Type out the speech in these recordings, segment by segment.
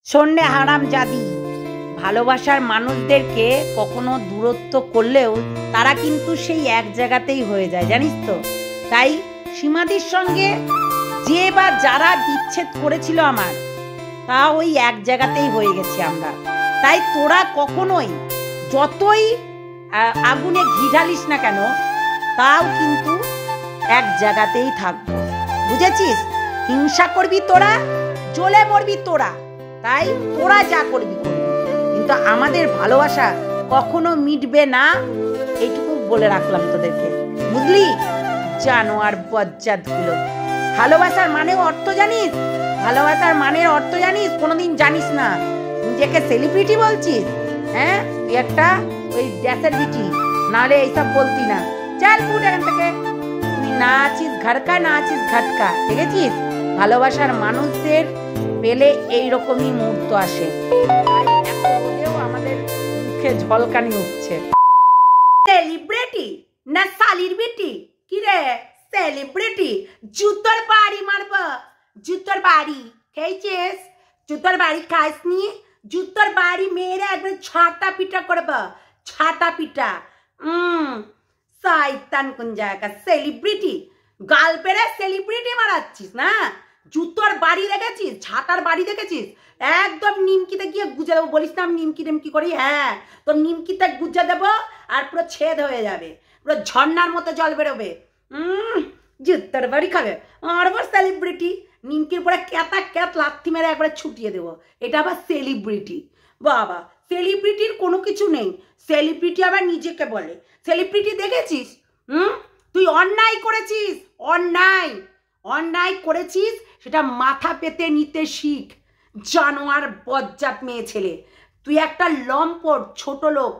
শোনে হারাম জাদি, ভালোবাসার মানুষদেরকে কখনো দূরত্ব করলেও তারা কিন্তু সেই এক জায়গাতেই হয়ে যায়, জানিস তো। তাই সীমাদির সঙ্গে যে বা যারা বিচ্ছেদ করেছিল আমার, তা ওই এক জায়গাতেই হয়ে গেছি আমরা। তাই তোরা কখনোই যতই আগুনে ঘি ঢালিস না কেন, তাও কিন্তু এক জায়গাতেই থাকবো, বুঝেছিস? হিংসা করবি তোরা, জ্বলে মরবি তোরা, তাই তোরা যা করবি করবি, কিন্তু আমাদের ভালোবাসা কখনো মিটবে না, এইটুকু বলে রাখলাম তোদেরকে, বুঝলি? জানোয়ার বজ্জাত গুলো। ভালোবাসার মানে অর্থ জানিস? ভালোবাসার মানের অর্থ জানিস? কোনোদিন জানিস না। নিজেকে সেলিব্রিটি বলছিস? হ্যাঁ, তুই একটা ওই ড্যাসের বিটি, নাহলে এইসব বলতি না। চল ফুট এখান থেকে। তুই না আছিস ঘাটকা, না আছিস ঘাটকা, দেখেছিস? ভালোবাসার মানুষদের পেলে এইরকমই মুহূর্ত আসে। আমাদের মুখে ঝলকানি উঠছে। সেলিব্রিটি না শালির বেটি? কি রে সেলিব্রিটি? জুতোর বাড়ি মারব, জুতোর বাড়ি খেয়েছিস? জুতোর বাড়ি খাসনি? জুতোর বাড়ি মেরে একবার ছাটা পিটা করব, ছাটা পিটা। শয়তান কোন জায়গা সেলিব্রিটি, গাল পেরে সেলিব্রিটি মারাচ্ছিস না? জুতোর বাড়ি দেখেছিস? ছাতার বাড়ি দেখেছিস? একদম নিমকিতে গিয়ে গুজে দেবো। বলিস না আমি নিমকি টেমকি করি? হ্যাঁ, তো নিমকিতে গুজে দেবো আর পুরো ছেদ হয়ে যাবে, পুরো ঝর্ণার মতো জল বেরোবে। জুতোর বাড়ি খাবে আর সেলিব্রিটি। নিমকির পরে ক্যাতা ক্যাত লাথি মেরে একবারে ছুটিয়ে দেবো, এটা আবার সেলিব্রিটি? বাবা, সেলিব্রিটির কোনো কিছু নেই। সেলিব্রিটি আবার নিজেকে বলে সেলিব্রিটি, দেখেছিস? তুই অন্যায় করেছিস, অন্যায় অন্যায় করেছিস, সেটা মাথা পেতে নিতে শিখ। জানোয়ার বজ্জাত মেয়ে ছেলে, তুই একটা লম্পট ছোট লোক,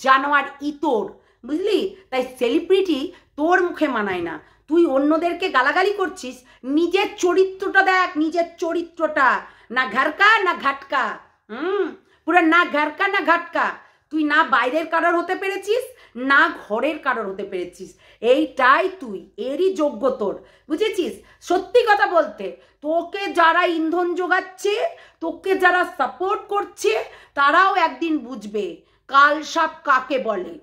জানোয়ার ইতর, বুঝলি? তাই সেলিব্রিটি তোর মুখে মানায় না। তুই অন্যদেরকে গালাগালি করছিস, নিজের চরিত্রটা দেখ, নিজের চরিত্রটা। না ঘাটকা না ঘাটকা, পুরো না ঘাটকা না ঘাটকা। তুই না বাইরের কারোর হতে পেরেছিস, না ঘরের কারোর হতে পেরেছিস। এইটাই তুই, এরই যোগ্য তোর, বুঝেছিস? সত্যি কথা বলতে, তোকে যারা ইন্ধন যোগাচ্ছে, তোকে যারা সাপোর্ট করছে, তারাও একদিন বুঝবে কাল সাপ কাকে বলে।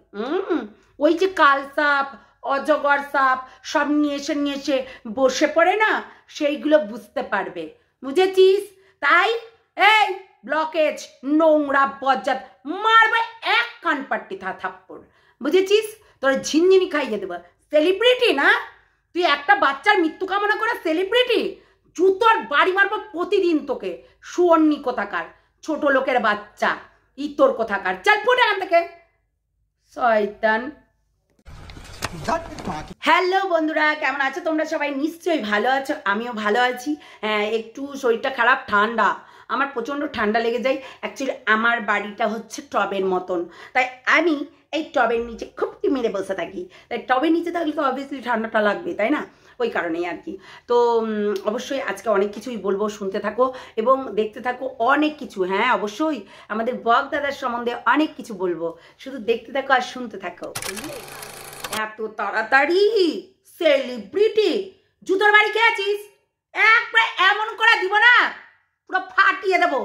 ওই যে কাল সাপ, অজগর সাপ সব নিয়ে এসে বসে পড়ে না, সেইগুলো বুঝতে পারবে, বুঝেছিস? তাই এই ব্লকেজ নোংরা বজ্জাত মারবে এক কান পাট্টি থাপ্পড়, বুঝেছিস? তোর ঝিনঝিনি খাইয়ে দেবো। সেলিব্রিটি না তুই, একটা বাচ্চার মৃত্যু কামনা করে সেলিব্রিটি? জুতোর বাড়ি মারবো প্রতিদিন তোকে, সুয়র্ণী কোথাকার, ছোট লোকের বাচ্চা, ইতর কোথাকার। চল ফুট এখান থেকে, শয়তান। হ্যালো বন্ধুরা, কেমন আছো তোমরা সবাই? নিশ্চয়ই ভালো আছো, আমিও ভালো আছি। হ্যাঁ, একটু শরীরটা খারাপ, ঠান্ডা, আমার প্রচণ্ড ঠান্ডা লেগে যায়। অ্যাকচুয়ালি আমার বাড়িটা হচ্ছে টবের মতন, তাই আমি এই টবের নিচে খুবটি মেরে বসে থাকি। তাই টবের নিচে থাকলে তো অবভিয়াসলি ঠান্ডাটা লাগবে, তাই না? ওই কারণেই আর কি। তো অবশ্যই আজকে অনেক কিছুই বলবো, শুনতে থাকো এবং দেখতে থাকো অনেক কিছু। হ্যাঁ, অবশ্যই আমাদের বক দাদার সম্বন্ধে অনেক কিছু বলবো, শুধু দেখতে থাকো আর শুনতে থাকো। এত তাড়াতাড়ি সেলিব্রিটি? জুতোর বাড়ি খেয়েছিস? একবার এমন করে দিব না, পুরো ফাটিয়ে দেবো।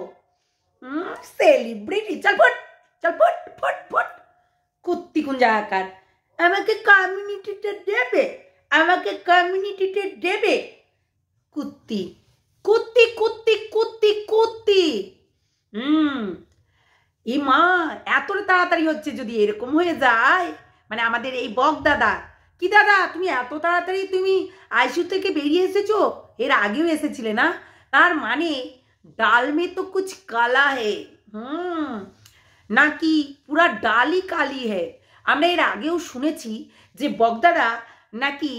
সেলিব্রিটি, চল ফুট, চল ফুট ফুট ফুট। কুত্তি কোন জায়গাকার, আমাকে কমিউনিটিতে দেবে, আমাকে কমিউনিটিতে দেবে। কুত্তি কুত্তি কুত্তি কুত্তি কুত্তি। ই মা, এত তাড়াতাড়ি হচ্ছে? যদি এরকম হয়ে যায়, মানে আমাদের এই বক দাদা। কি দাদা, তুমি এত তাড়াতাড়ি তুমি আইসিইউ থেকে বেরিয়ে এসেছো? এর আগেও এসেছিলে না? তার মানে ডাল মে তো কুছ কালা হে, নাকি পুরা ডালই কালি হে। আমরা এর আগেও শুনেছি যে বকদাদা নাকি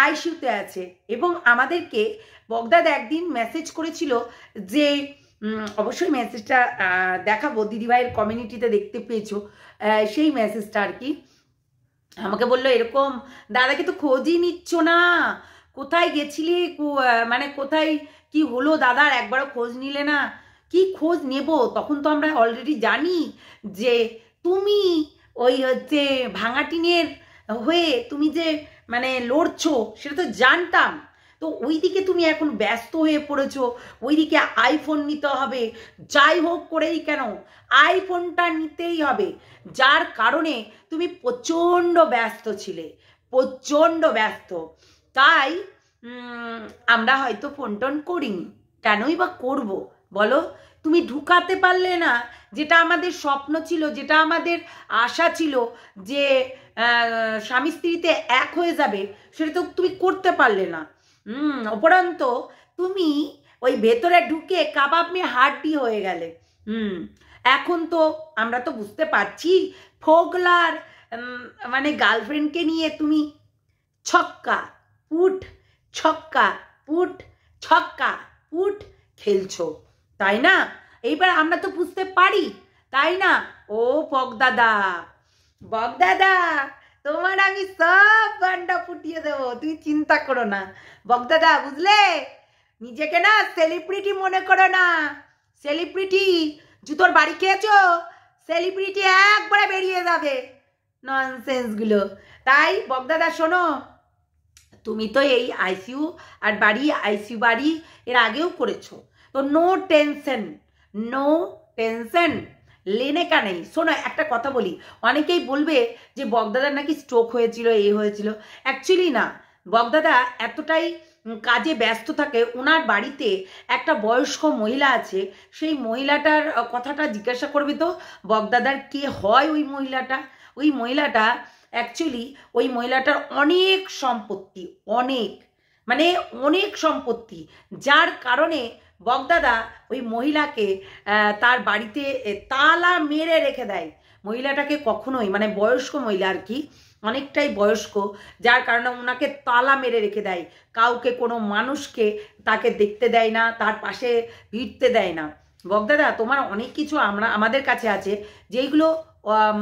আইসিইউতে আছে, এবং আমাদেরকে বকদাদা একদিন মেসেজ করেছিল যে, অবশ্যই মেসেজটা দেখাবো, দিদিভাইয়ের কমিউনিটিতে দেখতে পেয়েছো সেই মেসেজটা আর কি। আমাকে বললো এরকম, দাদাকে তো খোঁজই নিচ্ছ না, কোথায় গেছিলে, মানে কোথায় কি হলো দাদার, একবারও খোঁজ নিলে না। কি খোঁজ নেব? তখন তো আমরা অলরেডি জানি যে তুমি ওই হচ্ছে ভাঙাটিনের হয়ে তুমি যে মানে লড়ছো, সেটা তো জানতাম। তো তো ওইদিকে তুমি এখন ব্যস্ত হয়ে পড়েছো, ওইদিকে আইফোন নিতে হবে, যাই হোক করেই কেন আইফোনটা নিতেই হবে, যার কারণে তুমি প্রচণ্ড ব্যস্ত ছিলে, প্রচণ্ড ব্যস্ত। তাই আমরা হয়তো ফোন টোন করিনি, কেনই বা করব বলো? তুমি ঢুকাতে পারলে না যেটা আমাদের স্বপ্ন ছিল, যেটা আমাদের আশা ছিল যে স্বামী স্ত্রীতে এক হয়ে যাবে, সেটা তো তুমি করতে পারলে না। উপরন্ত তুমি ওই ভেতরে ঢুকে কাবাব মে হাড্ডি হয়ে গেলে। এখন তো আমরা তো বুঝতে পারছি ফোগলার মানে গার্লফ্রেন্ডকে নিয়ে তুমি ছক্কা পুট ছক্কা পুট ছক্কা পুট খেলছো, তাই না? এইবার আমরা তো বুঝতে পারি, তাই না? ও বগদাদা, বগদাদা তোমার আমি সব গান্ডা ফুটিয়ে দেবো, তুই চিন্তা করো না বগদাদা, বুঝলে? নিজেকে না সেলিব্রিটি মনে করো না, সেলিব্রিটি জুতোর বাড়ি খেয়েছো, সেলিব্রিটি একবারে বেরিয়ে যাবে ননসেন্সগুলো। তাই বগদাদা শোনো, তুমি তো এই আইসিইউ আর বাড়ি, আইসিইউ বাড়ি এর আগেও করেছো, তো নো টেনশন, নো টেনশন লেনে কা নেই। শোনো একটা কথা বলি, অনেকেই বলবে যে বগদাদার নাকি স্ট্রোক হয়েছিল, এই হয়েছিল। অ্যাকচুয়ালি না, বগদাদা এতটাই কাজে ব্যস্ত থাকে, ওনার বাড়িতে একটা বয়স্ক মহিলা আছে, সেই মহিলাটার কথাটা জিজ্ঞাসা করবে তো বগদাদার কে হয় ওই মহিলাটা। ওই মহিলাটা অ্যাকচুয়ালি ওই মহিলাটার অনেক সম্পত্তি, অনেক মানে অনেক সম্পত্তি, যার কারণে বগদাদা ওই মহিলাকে তার বাড়িতে তালা মেরে রেখে দেয়। মহিলাটাকে কখনোই, মানে বয়স্ক মহিলা আর কি, অনেকটাই বয়স্ক, যার কারণে ওনাকে তালা মেরে রেখে দেয়, কাউকে কোনো মানুষকে তাকে দেখতে দেয় না, তার পাশে ভিড়তে দেয় না। বগদাদা তোমার অনেক কিছু আমাদের কাছে আছে যেইগুলো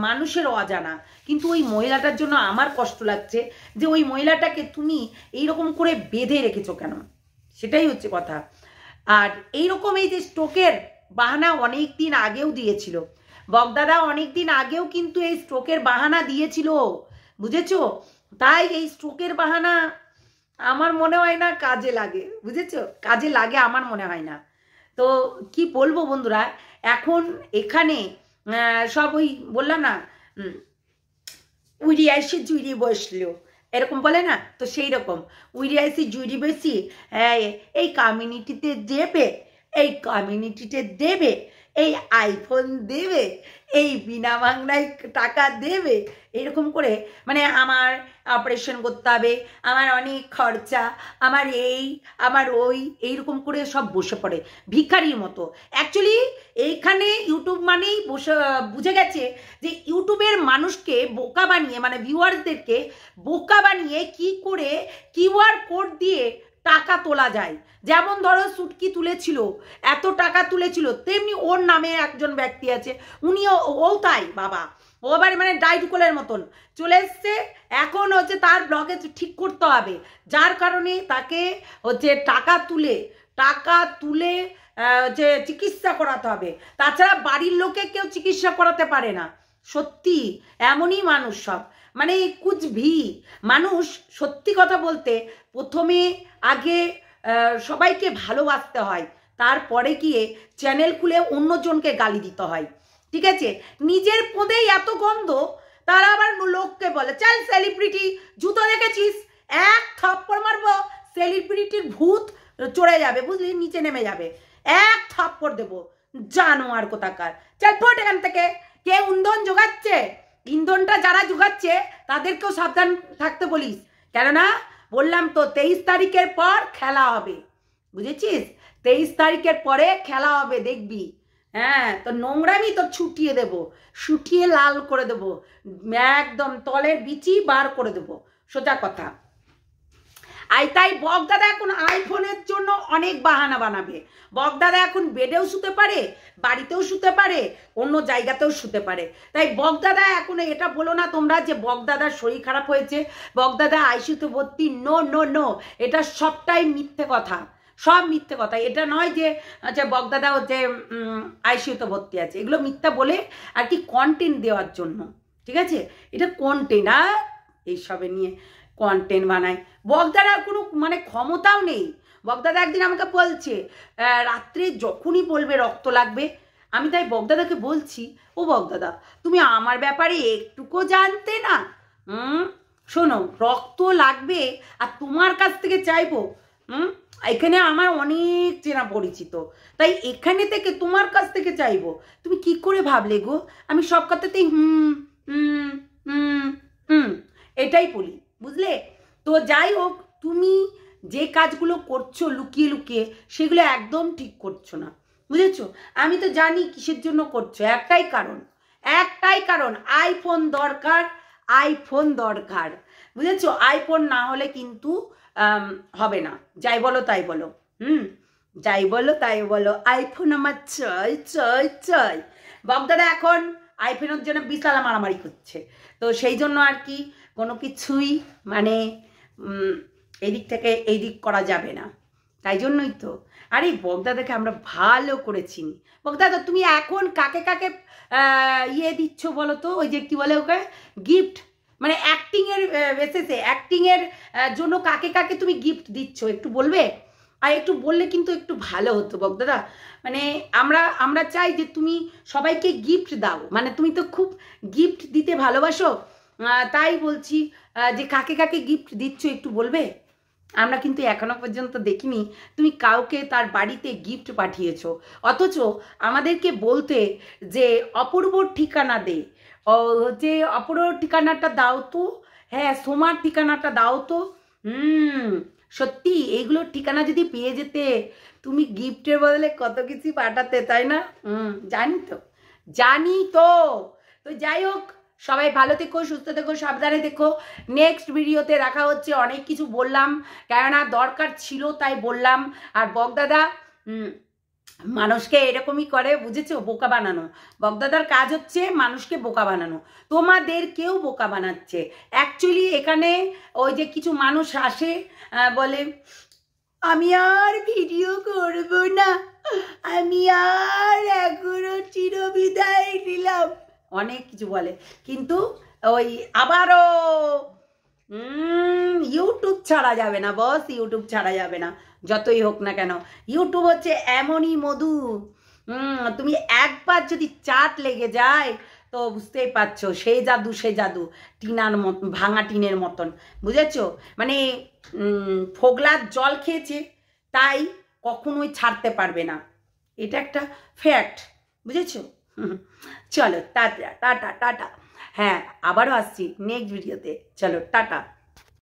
মানুষের অজানা, কিন্তু ওই মহিলাটার জন্য আমার কষ্ট লাগছে যে ওই মহিলাটাকে তুমি এইরকম করে বেঁধে রেখেছো কেন, সেটাই হচ্ছে কথা। আর এইরকম এই যে স্ট্রোকের বাহানা অনেক দিন আগেও দিয়েছিল বগদাদা, অনেক দিন আগেও কিন্তু এই স্ট্রোকের বাহানা দিয়েছিল, বুঝেছো? তাই এই স্ট্রোকের বাহানা আমার মনে হয় না কাজে লাগে, বুঝেছো? কাজে লাগে আমার মনে হয় না। তো কি বলবো বন্ধুরা, এখন এখানে সব ওই বললাম না উড়ি আইসি জুড়ি বসলো, এরকম বলে না, তো সেই রকম উড়ি আইসি জুড়ি বসি, হ্যাঁ এই কমিউনিটিতে দেবে, এই কমিউনিটিতে দেবে, এই আইফোন দেবে, এই বিনা বাংলায় টাকা দেবে, এরকম করে মানে আমার অপারেশন করতে হবে, আমার অনেক খরচা, আমার এই আমার ওই, এইরকম করে সব বসে পড়ে ভিখারির মতো। অ্যাকচুয়ালি এইখানে ইউটিউব মানেই বুঝে গেছে যে ইউটিউবের মানুষকে বোকা বানিয়ে, মানে ভিউয়ার্সদেরকে বোকা বানিয়ে কি করে কিউআর কোড দিয়ে টাকা তোলা যায়। যেমন ধরো সুটকি তুলেছিল, এত টাকা তুলেছিল, তেমনি ওর নামে একজন ব্যক্তি আছে, উনিও ও তাই বাবা, ও আবার মানে ডাইটুকলের মতন চলে এসছে। এখন হচ্ছে তার ব্লগে ঠিক করতে হবে, যার কারণে তাকে হচ্ছে টাকা তুলে যে চিকিৎসা করাতে হবে, তাছাড়া বাড়ির লোকে কেউ চিকিৎসা করাতে পারে না। সত্যি এমনই মানুষ সব, মানে কুচভি মানুষ। সত্যি কথা বলতে প্রথমে আগে সবাইকে ভালোবাসতে হয়, তারপরে গিয়ে চ্যানেল খুলে অন্যজনকে গালি দিতে হয়, ঠিক আছে? নিজের পদেই এত গন্ধ, তারা আবার লোককে বলে চল সেলিব্রিটি, জুতো দেখেছিস, এক থাপ্পড় মারবো, সেলিব্রিটির ভূত চড়ে যাবে, বুঝলি, নিচে নেমে যাবে, এক থাপ্পড় দেবো, জানোয়ার কোথাকার, চল ফোট এখান থেকে। কে ইন্ধন জোগাচ্ছে, ইন্ধনটা যারা জোগাচ্ছে তাদেরকেও সাবধান থাকতে বলিস, কেননা বললাম তো 23 তারিখের পর খেলা হবে, বুঝেছিস? 23 তারিখের পরে খেলা হবে, দেখবি। হ্যাঁ, তো নোংরামি তো ছুটিয়ে দেবো, শুটিয়ে লাল করে দেবো, একদম তলের বিচি বার করে দেবো, সোজা কথা। তাই বগদাদা এখন আইফোনের জন্য অনেক বাহানা বানাবে। বগদাদা এখন বেডেও শুতে পারে, বাড়িতেও শুতে পারে, অন্য জায়গাতেও শুতে পারে। তাই বগদাদা এখন এটা বলো না তোমরা যে বগদাদার শরীর খারাপ হয়েছে, বগদাদা আইসিইউতে ভর্তি, নো নো নো, এটা সবটাই মিথ্যে কথা, সব মিথ্যে কথা। এটা নয় যে আচ্ছা বগদাদা হচ্ছে আইসিইউতে ভর্তি আছে, এগুলো মিথ্যা বলে আর কি কন্টেন্ট দেওয়ার জন্য, ঠিক আছে? এটা কন্টেন্ট, আর এইসবে নিয়ে কন্টেন্ট বানায়। বগদার কোনো মানে ক্ষমতাও নেই। বগদাদা একদিন আমাকে বলছে রাত্রে যখনই বলবে রক্ত লাগবে, আমি তাই বগদাদাকে বলছি, ও বগদাদা তুমি আমার ব্যাপারে একটুকু জানতে না? শোনো, রক্ত লাগবে আর তোমার কাছ থেকে চাইবো? এখানে আমার অনেক চেনা পরিচিত, তাই এখানে থেকে তোমার কাছ থেকে চাইবো? তুমি কি করে ভাবলে গো আমি সব কথাতেই এটাই বলি, বুঝলে? তো যাই হোক, তুমি যে কাজগুলো করছো লুকিয়ে লুকিয়ে, সেগুলো একদম ঠিক করছো না, বুঝেছো? আমি তো জানি কিসের জন্য করছো, একটাই কারণ আইফোন দরকার, আইফোন দরকার, বুঝেছো? আইফোন না হলে কিন্তু হবে না। যাই বলো তাই বলো, যাই বলো তাই বলো, আইফোন আমার চাই চাই চাই। বগদাদা এখন আইফোনের জন্য বিশাল মারামারি করছে, তো সেই জন্য আর কি কোনো কিছুই মানে এদিক থেকে এই দিক করা যাবে না, তাই জন্যই তো। আরে বগদাদাকে আমরা ভালো করে চিনি। বগদাদা তুমি এখন কাকে কাকে ইয়ে দিচ্ছ বলো তো, ওই যে কি বলে ওকে, গিফট, মানে অ্যাক্টিংয়ের বেসিসে, অ্যাক্টিংয়ের জন্য কাকে কাকে তুমি গিফট দিচ্ছ একটু বলবে? আর একটু বললে কিন্তু একটু ভালো হতো বগদাদা। মানে আমরা চাই যে তুমি সবাইকে গিফট দাও, মানে তুমি তো খুব গিফট দিতে ভালোবাসো, তাই বলছি যে কাকে কাকে গিফট দিচ্ছ একটু বলবে? আমরা কিন্তু এখনো পর্যন্ত দেখিনি তুমি কাউকে তার বাড়িতে গিফট পাঠিয়েছো, অথচ আমাদেরকে বলতে যে অপূর্বর ঠিকানা দে, যে অপূর্বর ঠিকানাটা দাও তো, হ্যাঁ সোমার ঠিকানাটা দাও তো। সত্যি এইগুলোর ঠিকানা যদি পেয়ে যেতে, তুমি গিফটের বদলে কত কিছু পাঠাতে, তাই না? জানি তো। তো যাই হোক, সবাই ভালো থেকো, সুস্থ থেকো, সাবধানে থেকো। নেক্সট ভিডিওতে রাখা হচ্ছে। অনেক কিছু বললাম, কেননা দরকার ছিল তাই বললাম। আর বগদাদা মানুষকে এরকমই করে, বুঝেছো? বোকা বানানো। বগদাদার কাজ হচ্ছে মানুষকে বোকা বানানো, তোমাদেরকেও বোকা বানাচ্ছে। অ্যাকচুয়ালি এখানে ওই যে কিছু মানুষ আসে বলে আমি আর ভিডিও করব না, আমি আর এখনো চিরবিদায় নিলাম, অনেক কিছু বলে, কিন্তু ওই আবারও ইউটিউব ছাড়া যাবে না বস, ইউটিউব ছাড়া যাবে না, যতই হোক না কেন। ইউটিউব হচ্ছে এমনই মধু, তুমি একবার যদি চাট লেগে যায় তো বুঝতেই পারছো, সে জাদু টিনার মতন, ভাঙা টিনের মতন, বুঝেছো? মানে ফোগলার জল খেয়েছে তাই কখনোই ছাড়তে পারবে না, এটা একটা ফ্যাক্ট, বুঝেছো? চলো টাটা টাটা টাটা। হ্যাঁ আবারও আসছি নেক্সট ভিডিওতে, চলো টাটা।